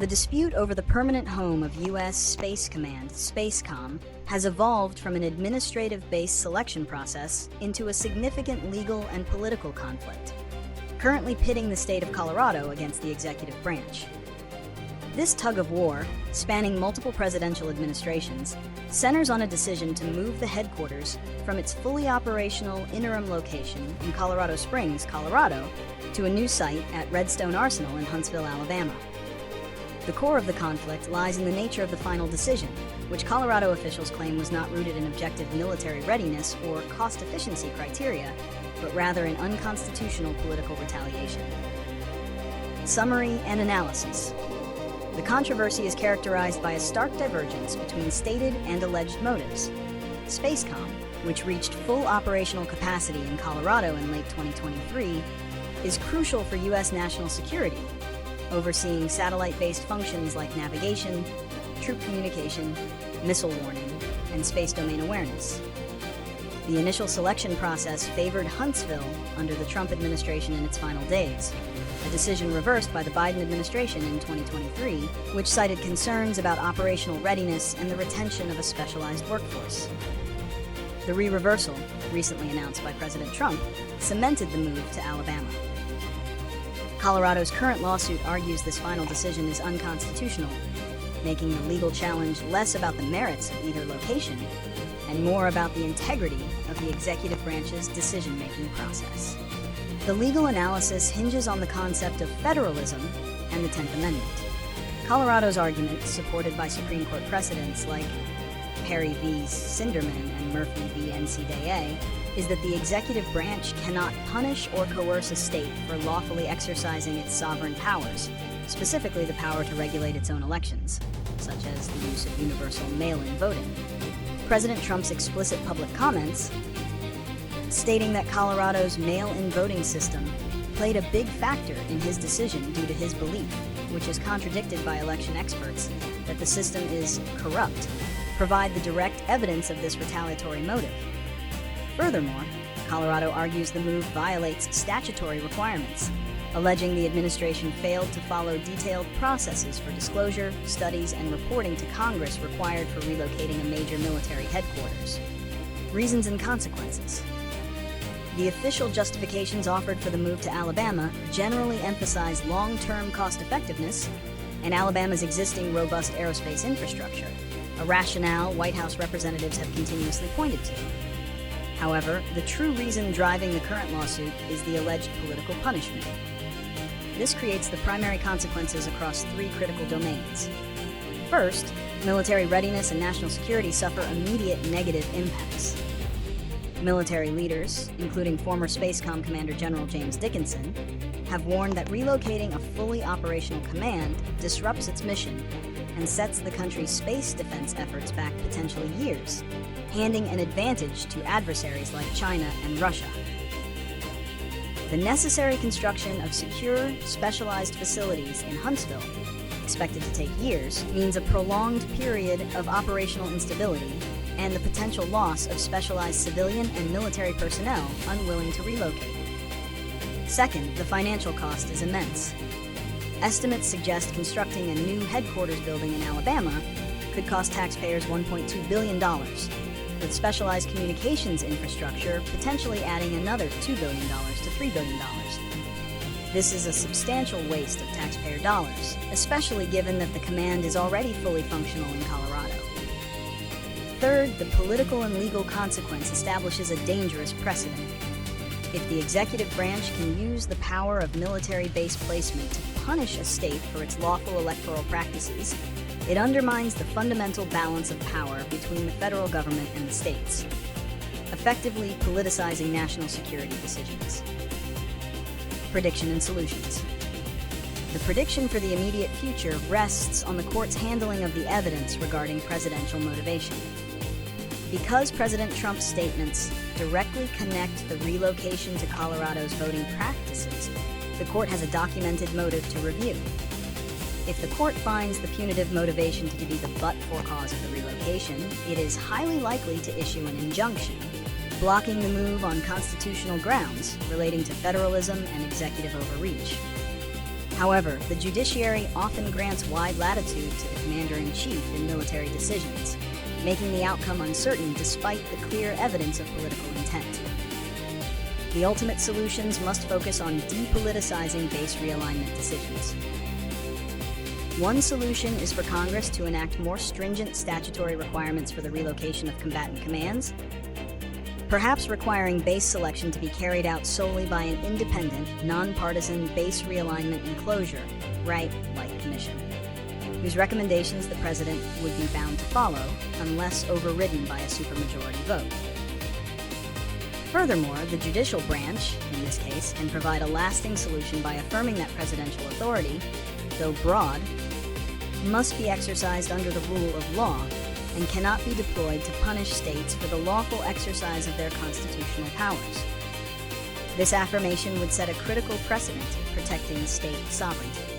The dispute over the permanent home of U.S. Space Command, SPACECOM, has evolved from an administrative-based selection process into a significant legal and political conflict, currently pitting the state of Colorado against the executive branch. This tug-of-war, spanning multiple presidential administrations, centers on a decision to move the headquarters from its fully operational interim location in Colorado Springs, Colorado, to a new site at Redstone Arsenal in Huntsville, Alabama. The core of the conflict lies in the nature of the final decision, which Colorado officials claim was not rooted in objective military readiness or cost-efficiency criteria, but rather in unconstitutional political retaliation. Summary and analysis. The controversy is characterized by a stark divergence between stated and alleged motives. SPACECOM, which reached full operational capacity in Colorado in late 2023, is crucial for U.S. national security, overseeing satellite-based functions like navigation, troop communication, missile warning, and space domain awareness. The initial selection process favored Huntsville under the Trump administration in its final days, a decision reversed by the Biden administration in 2023, which cited concerns about operational readiness and the retention of a specialized workforce. The re-reversal, recently announced by President Trump, cemented the move to Alabama. Colorado's current lawsuit argues this final decision is unconstitutional, making the legal challenge less about the merits of either location and more about the integrity of the executive branch's decision-making process. The legal analysis hinges on the concept of federalism and the 10th Amendment. Colorado's argument, supported by Supreme Court precedents like Perry v. Sinderman and Murphy v. NCAA, is that the executive branch cannot punish or coerce a state for lawfully exercising its sovereign powers, specifically the power to regulate its own elections, such as the use of universal mail-in voting. President Trump's explicit public comments, stating that Colorado's mail-in voting system played a big factor in his decision due to his belief, which is contradicted by election experts, that the system is corrupt, provide the direct evidence of this retaliatory motive. Furthermore, Colorado argues the move violates statutory requirements, alleging the administration failed to follow detailed processes for disclosure, studies, and reporting to Congress required for relocating a major military headquarters. Reasons and consequences. The official justifications offered for the move to Alabama generally emphasize long-term cost-effectiveness and Alabama's existing robust aerospace infrastructure, a rationale White House representatives have continuously pointed to. However, the true reason driving the current lawsuit is the alleged political punishment. This creates the primary consequences across three critical domains. First, military readiness and national security suffer immediate negative impacts. Military leaders, including former SPACECOM Commander General James Dickinson, have warned that relocating a fully operational command disrupts its mission and sets the country's space defense efforts back potentially years, handing an advantage to adversaries like China and Russia. The necessary construction of secure, specialized facilities in Huntsville, expected to take years, means a prolonged period of operational instability and the potential loss of specialized civilian and military personnel unwilling to relocate. Second, the financial cost is immense. Estimates suggest constructing a new headquarters building in Alabama could cost taxpayers $1.2 billion, with specialized communications infrastructure potentially adding another $2 billion to $3 billion. This is a substantial waste of taxpayer dollars, especially given that the command is already fully functional in Colorado. Third, the political and legal consequence establishes a dangerous precedent. If the executive branch can use the power of military base placement to punish a state for its lawful electoral practices, it undermines the fundamental balance of power between the federal government and the states, effectively politicizing national security decisions. Prediction and solutions. The prediction for the immediate future rests on the court's handling of the evidence regarding presidential motivation. Because President Trump's statements directly connect the relocation to Colorado's voting practices, the court has a documented motive to review. If the court finds the punitive motivation to be the but-for cause of the relocation, it is highly likely to issue an injunction, blocking the move on constitutional grounds relating to federalism and executive overreach. However, the judiciary often grants wide latitude to the commander-in-chief in military decisions, making the outcome uncertain despite the clear evidence of political intent. The ultimate solutions must focus on depoliticizing base realignment decisions. One solution is for Congress to enact more stringent statutory requirements for the relocation of combatant commands, perhaps requiring base selection to be carried out solely by an independent, nonpartisan base realignment and closure, right-like commission, whose recommendations the President would be bound to follow unless overridden by a supermajority vote. Furthermore, the judicial branch, in this case, can provide a lasting solution by affirming that presidential authority, though broad, must be exercised under the rule of law and cannot be deployed to punish states for the lawful exercise of their constitutional powers. This affirmation would set a critical precedent protecting state sovereignty.